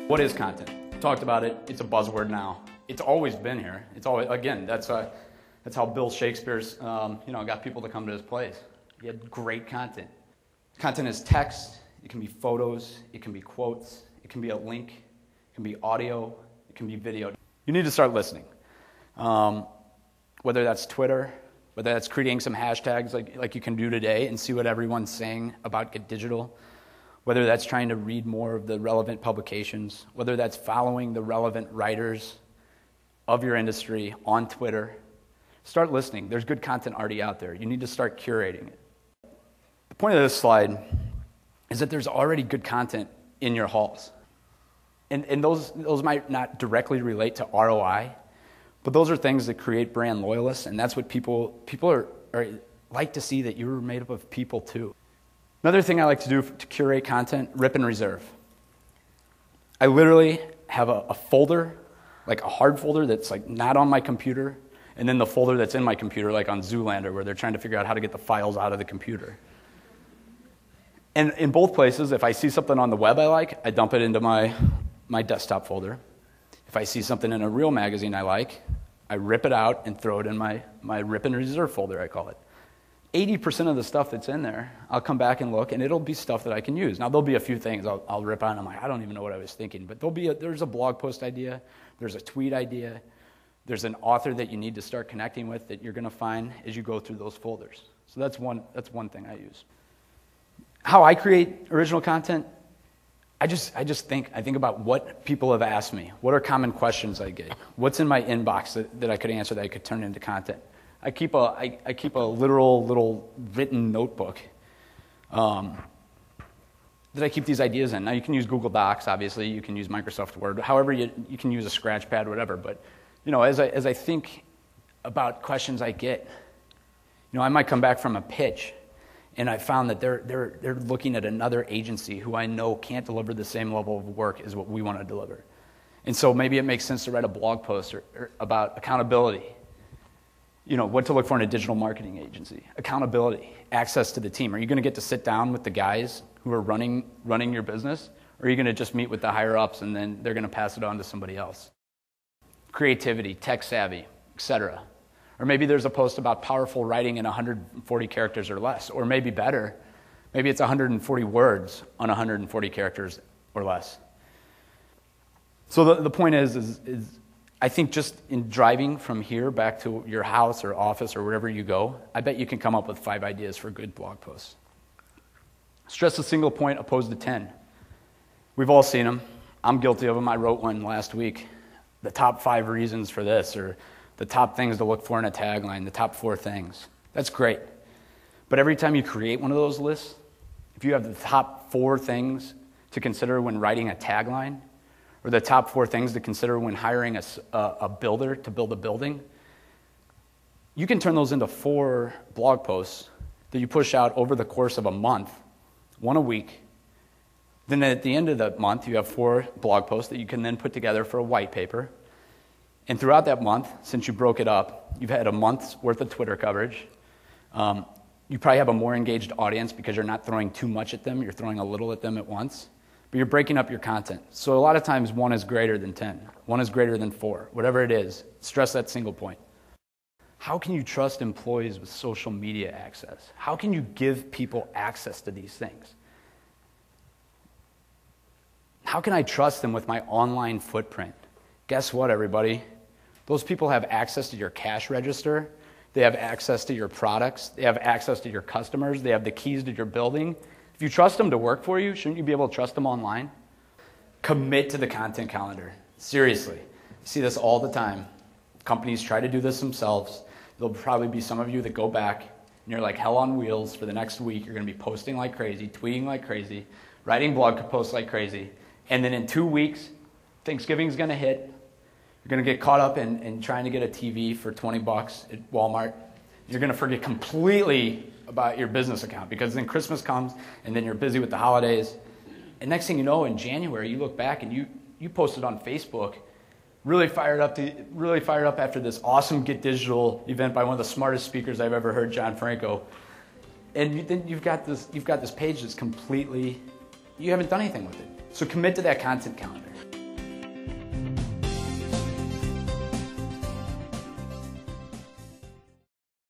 What is content? Talked about it. It's a buzzword now. It's always been here. It's always, again, that's how Bill Shakespeare's, got people to come to his plays. He had great content. Content is text. It can be photos. It can be quotes. It can be a link. It can be audio. It can be video. You need to start listening. Whether that's Twitter, whether that's creating some hashtags like you can do today and see what everyone's saying about Get Digital, whether that's trying to read more of the relevant publications, whether that's following the relevant writers of your industry on Twitter. Start listening. There's good content already out there. You need to start curating it. The point of this slide is that there's already good content in your halls. And those might not directly relate to ROI, but those are things that create brand loyalists, and that's what people are like to see, that you're made up of people too. Another thing I like to do to curate content, rip and reserve. I literally have a folder, like a hard folder that's like not on my computer, and then the folder that's in my computer, like on Zoolander, where they're trying to figure out how to get the files out of the computer. And in both places, if I see something on the web I like, I dump it into my desktop folder. If I see something in a real magazine I like, I rip it out and throw it in my rip and reserve folder, I call it. 80% of the stuff that's in there, I'll come back and look, and it'll be stuff that I can use. Now, there'll be a few things I'll rip out, and I'm like, I don't even know what I was thinking. But there's a blog post idea, there's a tweet idea, there's an author that you need to start connecting with that you're going to find as you go through those folders. So that's one thing I use. How I create original content, I think about what people have asked me. What are common questions I get? What's in my inbox that I could answer, that I could turn into content? I keep a literal little written notebook that I keep these ideas in. Now, you can use Google Docs, obviously. You can use Microsoft Word. However, you can use a scratch pad, whatever. But as I think about questions I get, I might come back from a pitch, and I found that they're looking at another agency who I know can't deliver the same level of work as what we want to deliver. And so maybe it makes sense to write a blog post or about accountability. What to look for in a digital marketing agency. Accountability, access to the team. Are you going to get to sit down with the guys who are running your business? Or are you going to just meet with the higher-ups and then they're going to pass it on to somebody else? Creativity, tech savvy, etc. Or maybe there's a post about powerful writing in 140 characters or less. Or maybe better, maybe it's 140 words on 140 characters or less. So the point is I think just in driving from here back to your house or office or wherever you go, I bet you can come up with 5 ideas for good blog posts. Stress a single point opposed to 10. We've all seen them. I'm guilty of them. I wrote one last week. The top 5 reasons for this, or the top things to look for in a tagline, the top 4 things. That's great. But every time you create one of those lists, if you have the top 4 things to consider when writing a tagline, or the top 4 things to consider when hiring a builder to build a building, you can turn those into 4 blog posts that you push out over the course of a month, 1 a week. Then at the end of the month, you have 4 blog posts that you can then put together for a white paper. And throughout that month, since you broke it up, you've had a month's worth of Twitter coverage. You probably have a more engaged audience because you're not throwing too much at them. You're throwing a little at them at once. But you're breaking up your content. So a lot of times 1 is greater than 10. 1 is greater than 4. Whatever it is, stress that single point. How can you trust employees with social media access? How can you give people access to these things? How can I trust them with my online footprint? Guess what, everybody? Those people have access to your cash register. They have access to your products. They have access to your customers. They have the keys to your building. If you trust them to work for you, shouldn't you be able to trust them online? Commit to the content calendar. Seriously. I see this all the time. Companies try to do this themselves. There'll probably be some of you that go back, and you're like hell on wheels for the next week. You're going to be posting like crazy, tweeting like crazy, writing blog posts like crazy. And then in 2 weeks, Thanksgiving's going to hit. You're going to get caught up in trying to get a TV for $20 at Walmart. You're going to forget completely about your business account because then Christmas comes and then you're busy with the holidays. And next thing you know, in January, you look back and you posted on Facebook, really fired up after this awesome Get Digital event by one of the smartest speakers I've ever heard, John Franco. And then you've got this page that's completely, you haven't done anything with it. So commit to that content calendar.